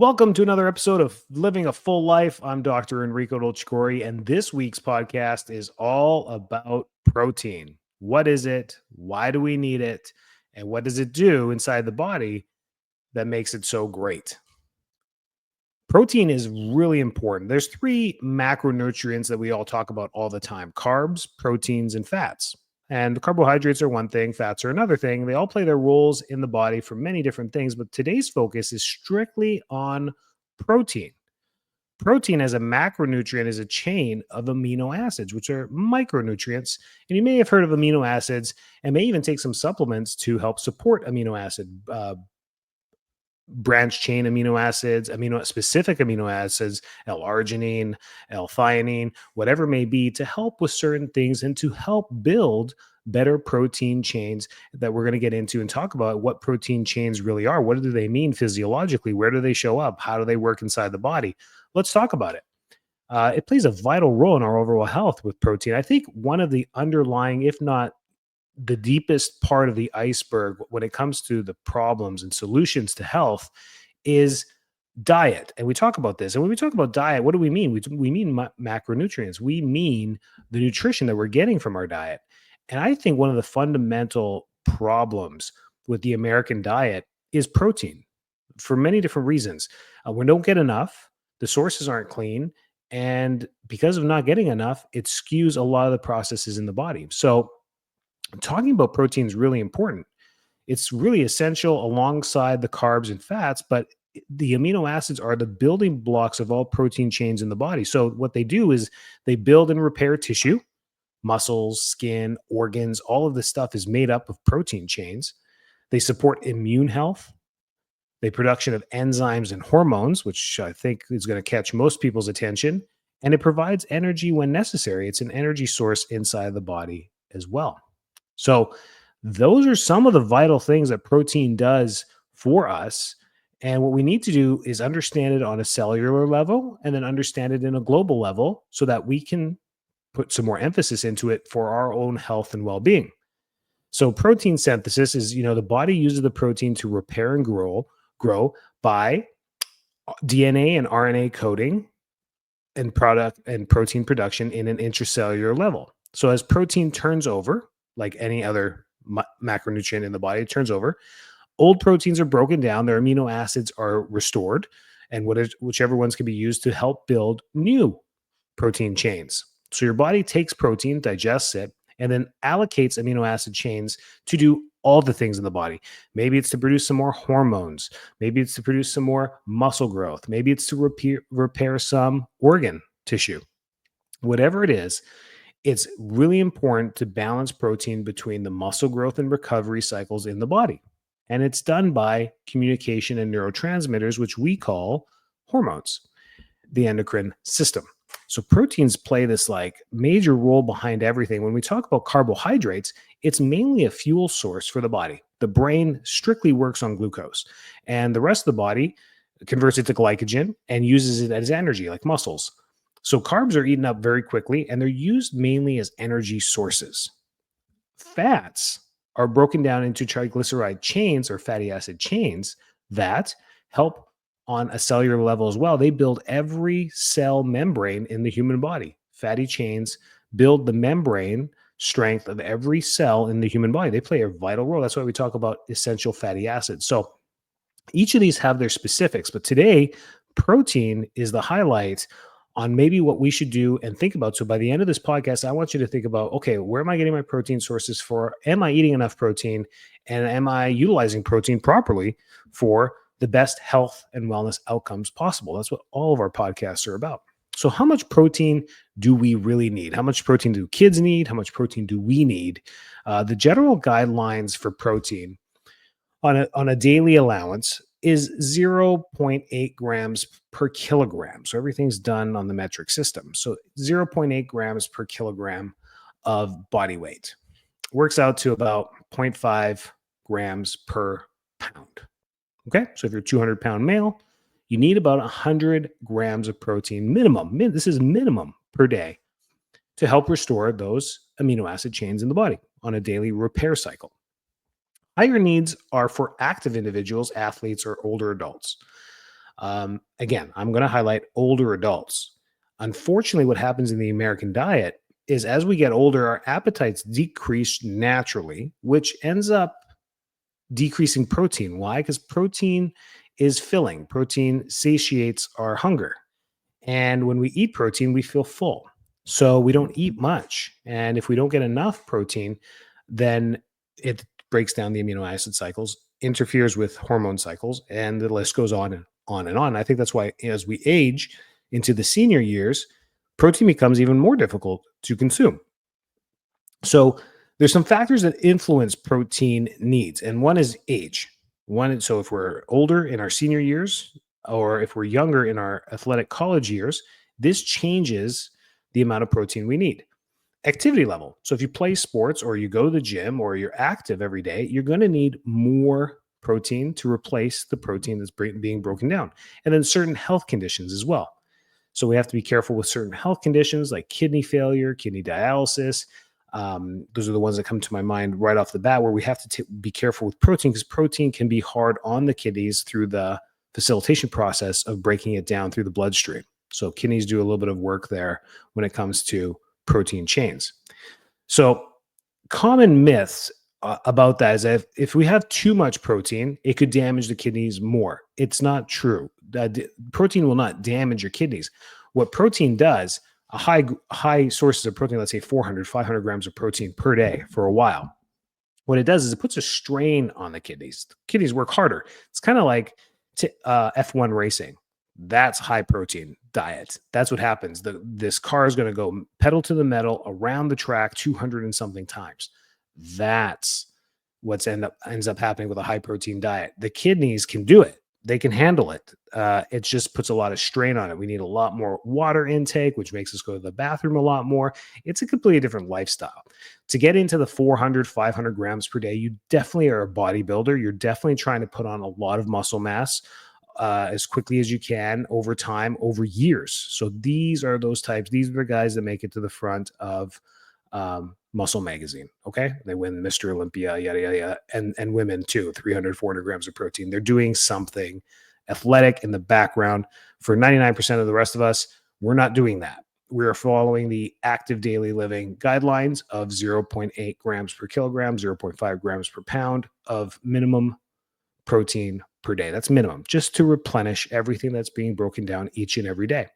Welcome to another episode of Living a Full Life. I'm Dr. Enrico Dolcecore, and this week's podcast is all about protein. What is it? Why do we need it? And what does it do inside the body that makes it so great? Protein is really important. There's three macronutrients that we all talk about all the time: carbs, proteins, and fats. And carbohydrates are one thing, fats are another thing. They all play their roles in the body for many different things, but today's focus is strictly on protein. Protein as a macronutrient is a chain of amino acids, which are micronutrients. And you may have heard of amino acids and may even take some supplements to help support amino acid branch chain amino acids, amino specific amino acids, L-arginine, L-theanine, whatever it may be, to help with certain things and to help build better protein chains that we're going to get into and talk about what protein chains really are. What do they mean physiologically? Where do they show up? How do they work inside the body? Let's talk about it. It plays a vital role in our overall health with protein. I think one of the underlying, if not the deepest part of the iceberg when it comes to the problems and solutions to health is diet. And we talk about this. And when we talk about diet, what do we mean? We mean macronutrients. We mean the nutrition that we're getting from our diet. And I think one of the fundamental problems with the American diet is protein for many different reasons. We don't get enough, the sources aren't clean. And because of not getting enough, it skews a lot of the processes in the body. So talking about protein is really important. It's really essential alongside the carbs and fats, but the amino acids are the building blocks of all protein chains in the body. So what they do is they build and repair tissue, muscles, skin, organs. All of this stuff is made up of protein chains. They support immune health, the production of enzymes and hormones, which I think is going to catch most people's attention, and it provides energy when necessary. It's an energy source inside the body as well. So those are some of the vital things that protein does for us. And what we need to do is understand it on a cellular level and then understand it in a global level so that we can put some more emphasis into it for our own health and well-being. So protein synthesis is, the body uses the protein to repair and grow by DNA and RNA coding and protein production in an intracellular level. So as protein turns over, like any other macronutrient in the body, it turns over. Old proteins are broken down, their amino acids are restored, and whichever ones can be used to help build new protein chains. So your body takes protein, digests it, and then allocates amino acid chains to do all the things in the body. Maybe it's to produce some more hormones. Maybe it's to produce some more muscle growth. Maybe it's to repair some organ tissue. Whatever it is, it's really important to balance protein between the muscle growth and recovery cycles in the body. And it's done by communication and neurotransmitters, which we call hormones, the endocrine system. So proteins play this major role behind everything. When we talk about carbohydrates, it's mainly a fuel source for the body. The brain strictly works on glucose, and the rest of the body converts it to glycogen and uses it as energy, like muscles. So carbs are eaten up very quickly, and they're used mainly as energy sources. Fats are broken down into triglyceride chains or fatty acid chains that help on a cellular level as well. They build every cell membrane in the human body. Fatty chains build the membrane strength of every cell in the human body. They play a vital role. That's why we talk about essential fatty acids. So each of these have their specifics, but today, protein is the highlight on maybe what we should do and think about. So by the end of this podcast, I want you to think about, okay, where am I getting my protein sources for? Am I eating enough protein? And am I utilizing protein properly for the best health and wellness outcomes possible? That's what all of our podcasts are about. So how much protein do we really need? How much protein do kids need? How much protein do we need? The general guidelines for protein on a daily allowance is 0.8 grams per kilogram. So everything's done on the metric system. So 0.8 grams per kilogram of body weight works out to about 0.5 grams per pound. Okay, so if you're a 200-pound male, you need about 100 grams of protein minimum. This is minimum per day to help restore those amino acid chains in the body on a daily repair cycle. Higher needs are for active individuals, athletes, or older adults. Again, I'm going to highlight older adults. Unfortunately, what happens in the American diet is as we get older, our appetites decrease naturally, which ends up decreasing protein. Why? Because protein is filling, protein satiates our hunger. And when we eat protein, we feel full. So we don't eat much. And if we don't get enough protein, then it breaks down the amino acid cycles, interferes with hormone cycles, and the list goes on and on and on. I think that's why as we age into the senior years, protein becomes even more difficult to consume. So there's some factors that influence protein needs, and one is age. So if we're older in our senior years, or if we're younger in our athletic college years, this changes the amount of protein we need. Activity level. So if you play sports or you go to the gym or you're active every day, you're going to need more protein to replace the protein that's being broken down. And then certain health conditions as well. So we have to be careful with certain health conditions like kidney failure, kidney dialysis. Those are the ones that come to my mind right off the bat, where we have to be careful with protein, because protein can be hard on the kidneys through the facilitation process of breaking it down through the bloodstream. So kidneys do a little bit of work there when it comes to protein chains. So common myths about that is that if we have too much protein, it could damage the kidneys more. It's not true. Protein will not damage your kidneys. What protein does, high sources of protein, let's say 400, 500 grams of protein per day for a while, what it does is it puts a strain on the kidneys. The kidneys work harder. It's kind of like F1 racing. That's high protein diet. That's what happens. This car is going to go pedal to the metal around the track 200 and something times. That's what's ends up happening with a high protein diet. The kidneys can do it. They can handle it. It just puts a lot of strain on it. We need a lot more water intake, which makes us go to the bathroom a lot more. It's a completely different lifestyle. To get into the 400, 500 grams per day, you definitely are a bodybuilder. You're definitely trying to put on a lot of muscle mass as quickly as you can over time, over years. So these are those types. These are the guys that make it to the front of Muscle Magazine. Okay. They win Mr. Olympia, yada, yada, yada. And women too, 300, 400 grams of protein. They're doing something athletic in the background. For 99% of the rest of us, we're not doing that. We're following the active daily living guidelines of 0.8 grams per kilogram, 0.5 grams per pound of minimum protein per day. That's minimum, just to replenish everything that's being broken down each and every day.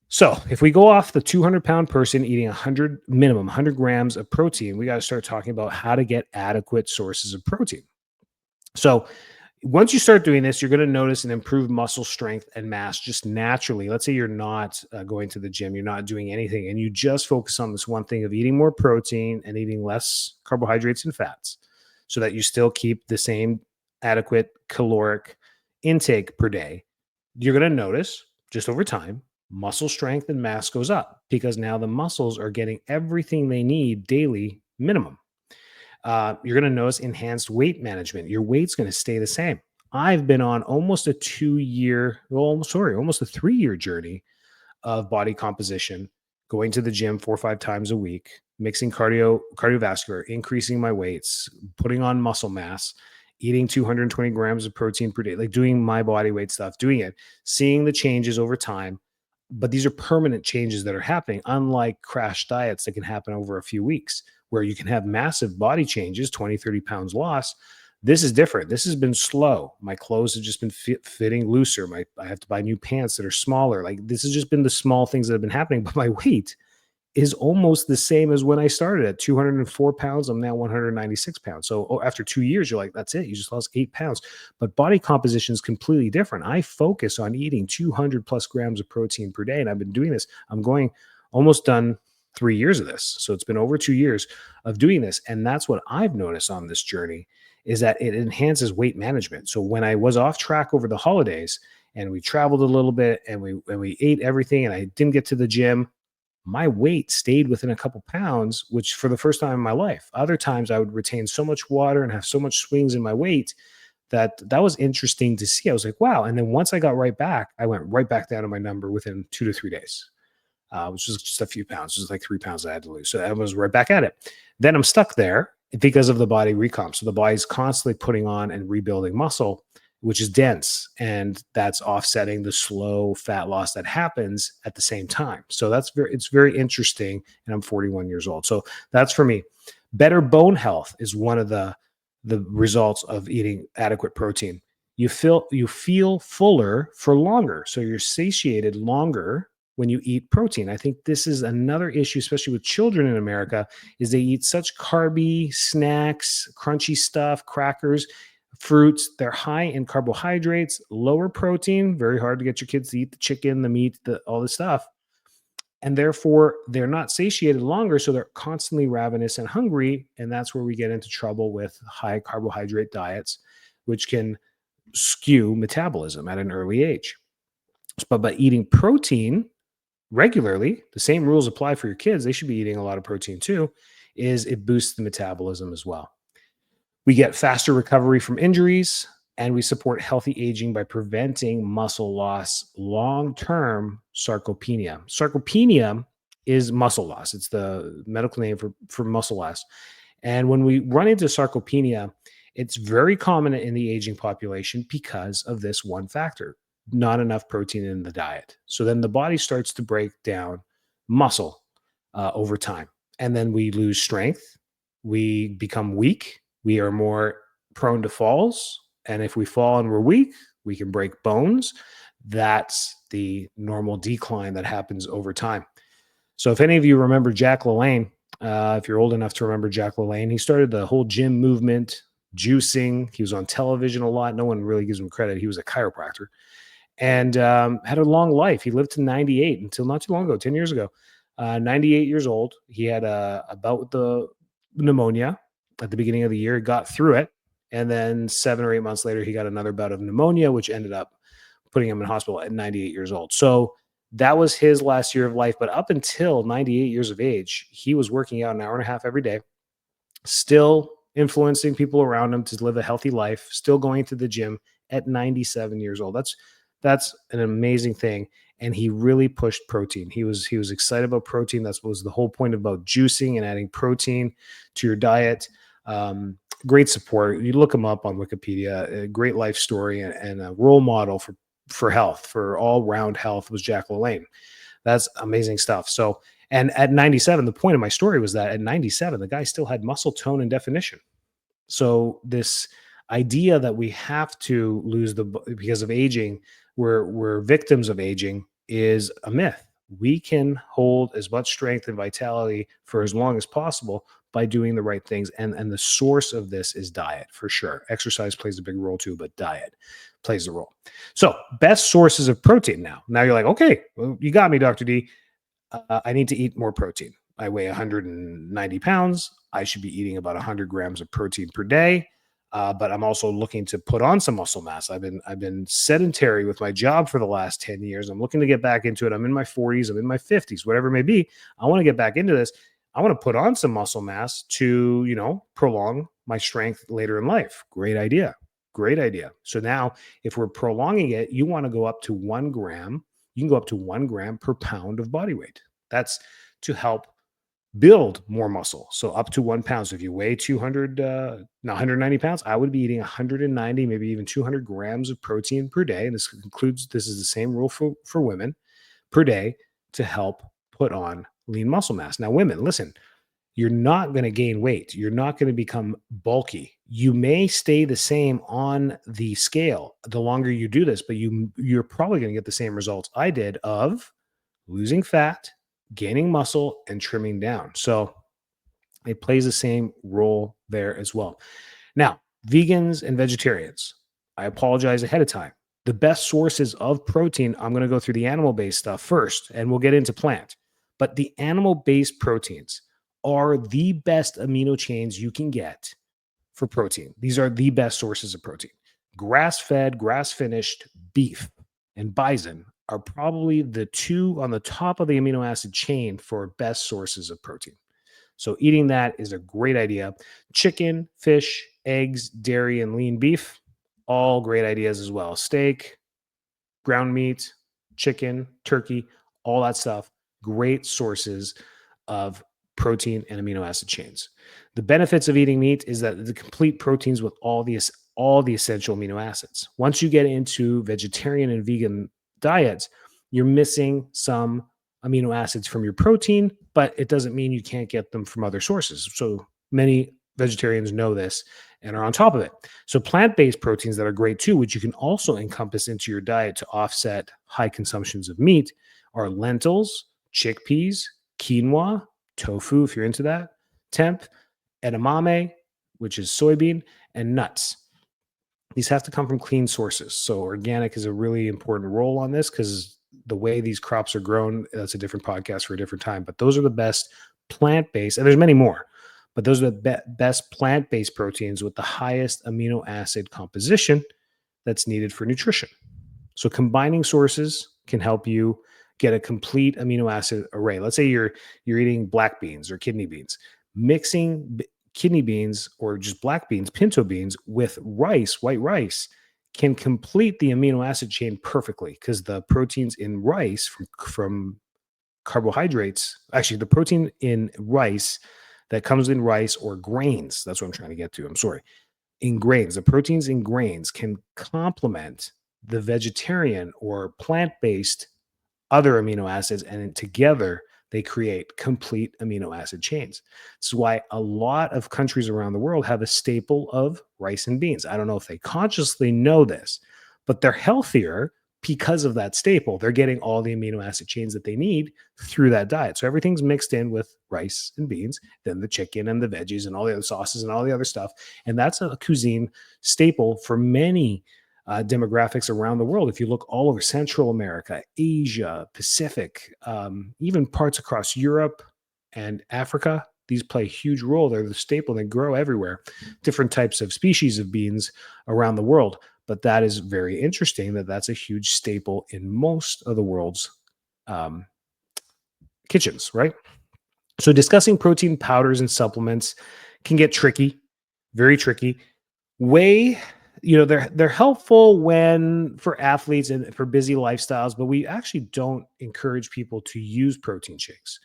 So if we go off the 200-pound person eating 100 grams of protein, we got to start talking about how to get adequate sources of protein. So once you start doing this, you're going to notice an improved muscle strength and mass just naturally. Let's say you're not going to the gym, you're not doing anything, and you just focus on this one thing of eating more protein and eating less carbohydrates and fats, so that you still keep the same adequate caloric intake per day. You're going to notice just over time, muscle strength and mass goes up, because now the muscles are getting everything they need daily minimum. You're going to notice enhanced weight management. Your weight's going to stay the same. I've been on almost a 3-year journey of body composition, going to the gym 4 or 5 times a week, mixing cardiovascular, increasing my weights, putting on muscle mass, eating 220 grams of protein per day, like doing my body weight stuff, doing it, seeing the changes over time. But these are permanent changes that are happening, unlike crash diets that can happen over a few weeks, where you can have massive body changes, 20, 30 pounds loss. This is different. This has been slow. My clothes have just been fitting looser. I have to buy new pants that are smaller. Like, this has just been the small things that have been happening, but my weight is almost the same as when I started at 204 pounds. I'm now 196 pounds. So after 2 years, you're like, that's it. You just lost 8 pounds. But body composition is completely different. I focus on eating 200 plus grams of protein per day. And I've been doing this. I'm going almost done 3 years of this. So it's been over 2 years of doing this. And that's what I've noticed on this journey, is that it enhances weight management. So when I was off track over the holidays and we traveled a little bit and we ate everything and I didn't get to the gym, my weight stayed within a couple pounds, which for the first time in my life. Other times I would retain so much water and have so much swings in my weight that was interesting to see. I was like, wow. And then once I got right back, I went right back down to my number within 2 to 3 days, which was just a few pounds. It was like 3 pounds I had to lose. So I was right back at it. Then I'm stuck there because of the body recomp. So the body's constantly putting on and rebuilding muscle, which is dense, and that's offsetting the slow fat loss that happens at the same time. So it's very interesting. And I'm 41 years old. So that's for me. Better bone health is one of the results of eating adequate protein. You feel fuller for longer. So you're satiated longer when you eat protein. I think this is another issue, especially with children in America, is they eat such carby snacks, crunchy stuff, crackers, fruits. They're high in carbohydrates, lower protein, very hard to get your kids to eat the chicken, the meat, all the stuff. And therefore, they're not satiated longer. So they're constantly ravenous and hungry. And that's where we get into trouble with high carbohydrate diets, which can skew metabolism at an early age. But by eating protein regularly, the same rules apply for your kids. They should be eating a lot of protein too, is it boosts the metabolism as well. We get faster recovery from injuries, and we support healthy aging by preventing muscle loss, long-term sarcopenia. Sarcopenia is muscle loss. It's the medical name for muscle loss. And when we run into sarcopenia, it's very common in the aging population because of this one factor: not enough protein in the diet. So then the body starts to break down muscle over time. And then we lose strength. We become weak. We are more prone to falls. And if we fall and we're weak, we can break bones. That's the normal decline that happens over time. So if any of you remember Jack LaLanne, if you're old enough to remember Jack LaLanne, he started the whole gym movement, juicing. He was on television a lot. No one really gives him credit. He was a chiropractor and had a long life. He lived to 98 until not too long ago, 10 years ago. 98 years old. He had a bout with the pneumonia at the beginning of the year, got through it. And then 7 or 8 months later, he got another bout of pneumonia, which ended up putting him in hospital at 98 years old. So that was his last year of life. But up until 98 years of age, he was working out an hour and a half every day, still influencing people around him to live a healthy life, still going to the gym at 97 years old. That's an amazing thing. And he really pushed protein. He was excited about protein. That was the whole point about juicing and adding protein to your diet. Great support. You look him up on Wikipedia. A great life story and a role model for health, for all round health, was Jack LaLanne. That's amazing stuff. So, and at 97, the point of my story was that at 97, the guy still had muscle tone and definition. So this idea that we have to lose because of aging, we're victims of aging, is a myth. We can hold as much strength and vitality for as long as possible by doing the right things. And the source of this is diet, for sure. Exercise plays a big role too, but diet plays a role. So best sources of protein now. Now you're like, okay, well, you got me, Dr. D. I need to eat more protein. I weigh 190 pounds. I should be eating about 100 grams of protein per day. But I'm also looking to put on some muscle mass. I've been sedentary with my job for the last 10 years. I'm looking to get back into it. I'm in my 40s. I'm in my 50s, whatever it may be. I want to get back into this. I want to put on some muscle mass to, prolong my strength later in life. Great idea. Great idea. So now if we're prolonging it, you want to go up to 1 gram. You can go up to 1 gram per pound of body weight. That's to help build more muscle. So up to 1 pound. So if you weigh 190 pounds, I would be eating 190, maybe even 200 grams of protein per day. And this is the same rule for women per day to help put on lean muscle mass. Now, women, listen, you're not going to gain weight. You're not going to become bulky. You may stay the same on the scale the longer you do this, but you're probably going to get the same results I did of losing fat, gaining muscle, and trimming down. So it plays the same role there as well. Now, vegans and vegetarians, I apologize ahead of time. The best sources of protein, I'm going to go through the animal-based stuff first, and we'll get into plant. But the animal-based proteins are the best amino chains you can get for protein. These are the best sources of protein. Grass-fed, grass-finished beef and bison are probably the two on the top of the amino acid chain for best sources of protein. So eating that is a great idea. Chicken, fish, eggs, dairy, and lean beef, all great ideas as well. Steak, ground meat, chicken, turkey, all that stuff, great sources of protein and amino acid chains. The benefits of eating meat is that the complete proteins with all the all the essential amino acids. Once you get into vegetarian and vegan diets, you're missing some amino acids from your protein, but it doesn't mean you can't get them from other sources. So many vegetarians know this and are on top of it. So plant-based proteins that are great too, which you can also encompass into your diet to offset high consumptions of meat, are lentils, chickpeas, quinoa, tofu, if you're into that, temp, edamame, which is soybean, and nuts. These have to come from clean sources. So organic is a really important role on this because the way these crops are grown, that's a different podcast for a different time. But those are the best plant-based, and there's many more, but those are the best plant-based proteins with the highest amino acid composition that's needed for nutrition. So combining sources can help you get a complete amino acid array. Let's say you're eating black beans or kidney beans. Mixing kidney beans or just black beans, pinto beans with rice, white rice, can complete the amino acid chain perfectly because the proteins in rice from carbohydrates, actually the protein in rice that comes in rice or grains, that's what I'm trying to get to. I'm sorry, in grains, the proteins in grains can complement the vegetarian or plant-based other amino acids, and together they create complete amino acid chains. This is why a lot of countries around the world have a staple of rice and beans. I don't know if they consciously know this, but they're healthier because of that staple. They're getting all the amino acid chains that they need through that diet. So everything's mixed in with rice and beans, then the chicken and the veggies and all the other sauces and all the other stuff. And that's a cuisine staple for many demographics around the world. If you look all over Central America, Asia, Pacific, even parts across Europe and Africa, these play a huge role. They're the staple. They grow everywhere. Different types of species of beans around the world. But that is very interesting that that's a huge staple in most of the world's um, kitchens, right? So discussing protein powders and supplements can get tricky, very tricky. Way, they're helpful when for athletes and for busy lifestyles, but we actually don't encourage people to use protein shakes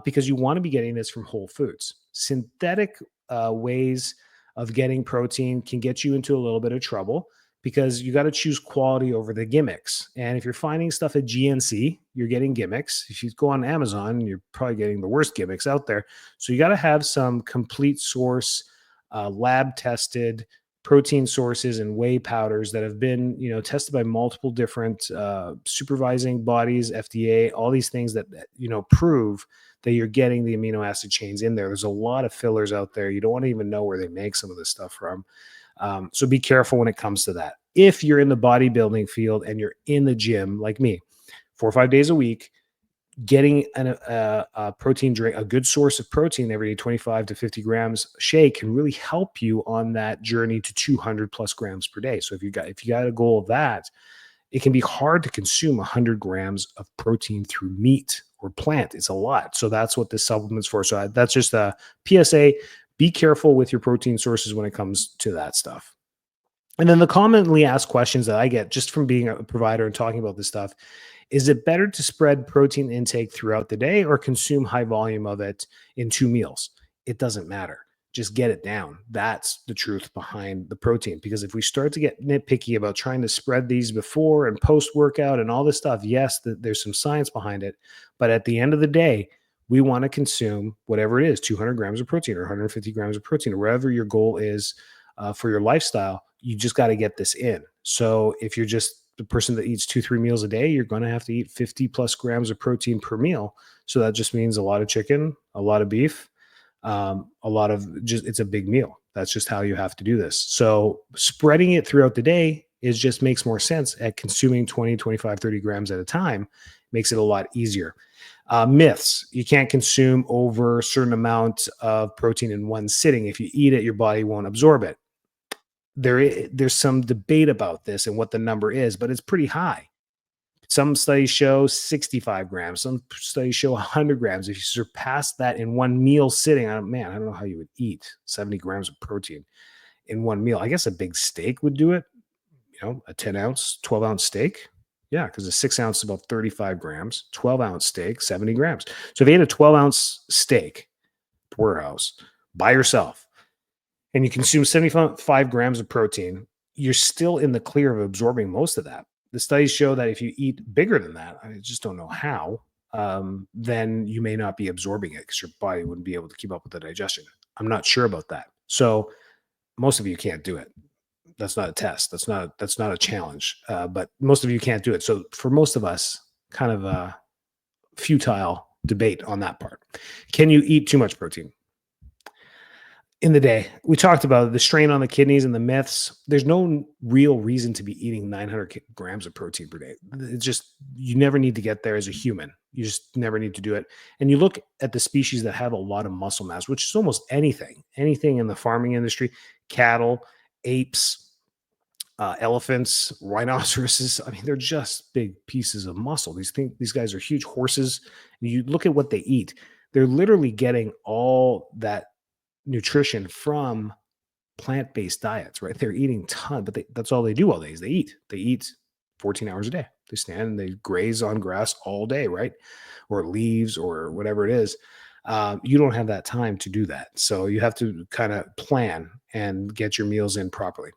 because you want to be getting this from whole foods. Synthetic ways of getting protein can get you into a little bit of trouble because you got to choose quality over the gimmicks. And if you're finding stuff at GNC, you're getting gimmicks. If you go on Amazon, you're probably getting the worst gimmicks out there. So you got to have some complete source, lab tested protein sources and whey powders that have been, tested by multiple different supervising bodies, FDA, all these things that, prove that you're getting the amino acid chains in there. There's a lot of fillers out there. You don't want to even know where they make some of this stuff from. So be careful when it comes to that. If you're in the bodybuilding field and you're in the gym like me, 4 or 5 days a week, getting a protein drink, a good source of protein every day, 25 to 50 grams shake, can really help you on that journey to 200 plus grams per day. So if you got a goal of that, it can be hard to consume 100 grams of protein through meat or plant. It's a lot. So that's what this supplement's for. So that's just a PSA. Be careful with your protein sources when it comes to that stuff. And then the commonly asked questions that I get just from being a provider and talking about this stuff: is it better to spread protein intake throughout the day or consume high volume of it in 2 meals? It doesn't matter. Just get it down. That's the truth behind the protein. Because if we start to get nitpicky about trying to spread these before and post workout and all this stuff, yes, there's some science behind it. But at the end of the day, we want to consume whatever it is, 200 grams of protein or 150 grams of protein, or wherever your goal is for your lifestyle. You just got to get this in. So if you're just the person that eats 2-3 meals a day, you're going to have to eat 50 plus grams of protein per meal. So that just means a lot of chicken, a lot of beef, a lot of it's a big meal. That's just how you have to do this. So spreading it throughout the day just makes more sense. At consuming 20, 25, 30 grams at a time makes it a lot easier. Myths: you can't consume over a certain amount of protein in one sitting. If you eat it, your body won't absorb it. There's some debate about this and what the number is, but it's pretty high. Some studies show 65 grams. Some studies show 100 grams. If you surpass that in one meal sitting, I don't know how you would eat 70 grams of protein in one meal. I guess a big steak would do it, a 10 ounce, 12 ounce steak. Yeah, because a 6 ounce is about 35 grams, 12 ounce steak, 70 grams. So if you ate a 12 ounce steak, porterhouse, by yourself, and you consume 75 grams of protein, you're still in the clear of absorbing most of that. The studies show that if you eat bigger than that, I just don't know how, then you may not be absorbing it because your body wouldn't be able to keep up with the digestion. I'm not sure about that. So most of you can't do it. That's not a test. That's not a challenge. But most of you can't do it. So for most of us, kind of a futile debate on that part. Can you eat too much protein in the day? We talked about the strain on the kidneys and the myths. There's no real reason to be eating 900 grams of protein per day. It's just, you never need to get there as a human. You just never need to do it. And you look at the species that have a lot of muscle mass, which is almost anything in the farming industry, cattle, apes, elephants, rhinoceroses. I mean, they're just big pieces of muscle. These guys are huge. Horses. You look at what they eat. They're literally getting all that nutrition from plant-based diets, right? They're eating ton, but that's all they do all day is they eat. They eat 14 hours a day. They stand and they graze on grass all day, right? Or leaves or whatever it is. You don't have that time to do that. So you have to kind of plan and get your meals in properly.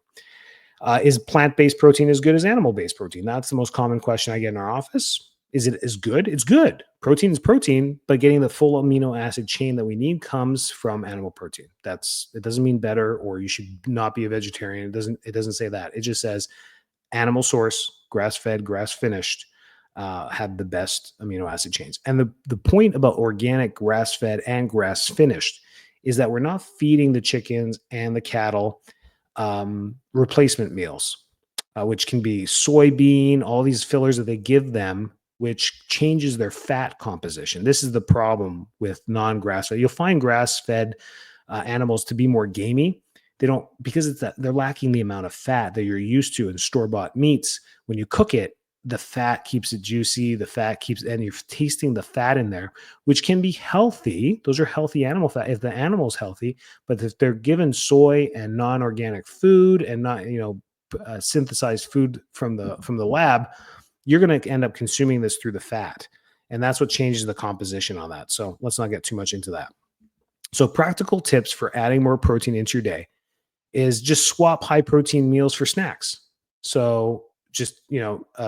Is plant-based protein as good as animal-based protein? That's the most common question I get in our office. Is it as good? It's good. Protein is protein, but getting the full amino acid chain that we need comes from animal protein. It doesn't mean better or you should not be a vegetarian. It doesn't say that. It just says animal source, grass-fed, grass-finished, have the best amino acid chains. And the point about organic, grass-fed, and grass-finished is that we're not feeding the chickens and the cattle replacement meals, which can be soybean, all these fillers that they give them, which changes their fat composition. This is the problem with non-grass fed. You'll find grass-fed animals to be more gamey. They don't, because they're lacking the amount of fat that you're used to in store-bought meats. When you cook it, the fat keeps it juicy. And you're tasting the fat in there, which can be healthy. Those are healthy animal fat if the animal's healthy. But if they're given soy and non-organic food and not, synthesized food from the lab, you're going to end up consuming this through the fat. And that's what changes the composition on that. So let's not get too much into that. So practical tips for adding more protein into your day is just swap high protein meals for snacks. So just,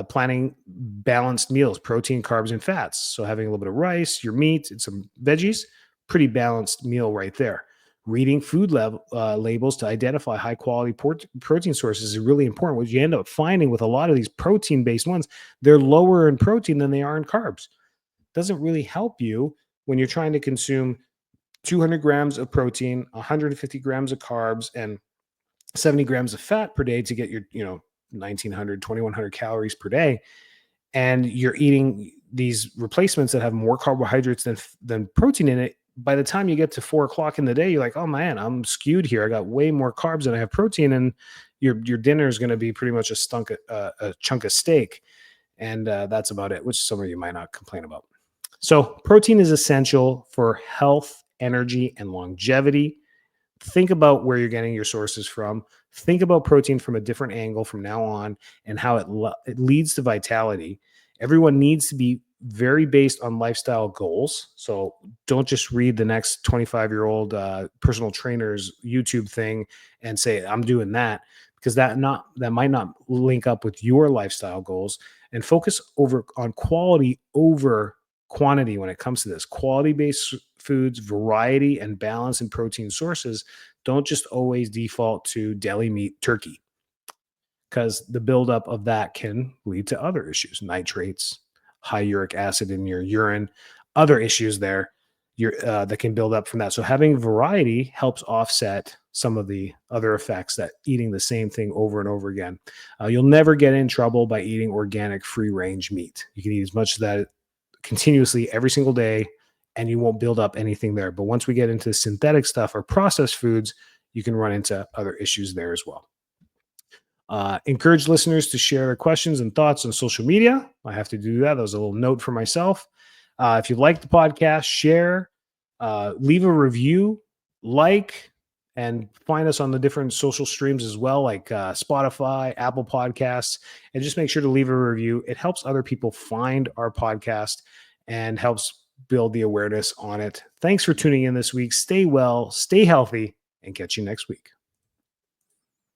planning balanced meals, protein, carbs, and fats. So having a little bit of rice, your meat, and some veggies, pretty balanced meal right there. Reading food labels to identify high quality protein sources is really important. What you end up finding with a lot of these protein based ones, they're lower in protein than they are in carbs. Doesn't really help you when you're trying to consume 200 grams of protein, 150 grams of carbs, and 70 grams of fat per day to get your, 1900, 2100 calories per day. And you're eating these replacements that have more carbohydrates than protein in it. By the time you get to 4 o'clock in the day, you're like, oh man, I'm skewed here. I got way more carbs than I have protein. And your dinner is going to be pretty much a chunk of steak. And that's about it, which some of you might not complain about. So protein is essential for health, energy, and longevity. Think about where you're getting your sources from. Think about protein from a different angle from now on and how it leads to vitality. Everyone needs to be very based on lifestyle goals. So don't just read the next 25-year-old personal trainer's YouTube thing and say, I'm doing that, because that might not link up with your lifestyle goals. And focus on quality over quantity when it comes to this. Quality-based foods, variety, and balance in protein sources. Don't just always default to deli meat, turkey, because the buildup of that can lead to other issues, nitrates, high uric acid in your urine, other issues there that can build up from that. So having variety helps offset some of the other effects that eating the same thing over and over again. You'll never get in trouble by eating organic free-range meat. You can eat as much of that continuously every single day, and you won't build up anything there. But once we get into synthetic stuff or processed foods, you can run into other issues there as well. Encourage listeners to share their questions and thoughts on social media. I have to do that. That was a little note for myself. If you like the podcast, share, leave a review, and find us on the different social streams as well, like Spotify, Apple Podcasts, and just make sure to leave a review. It helps other people find our podcast and helps build the awareness on it. Thanks for tuning in this week. Stay well, stay healthy, and catch you next week.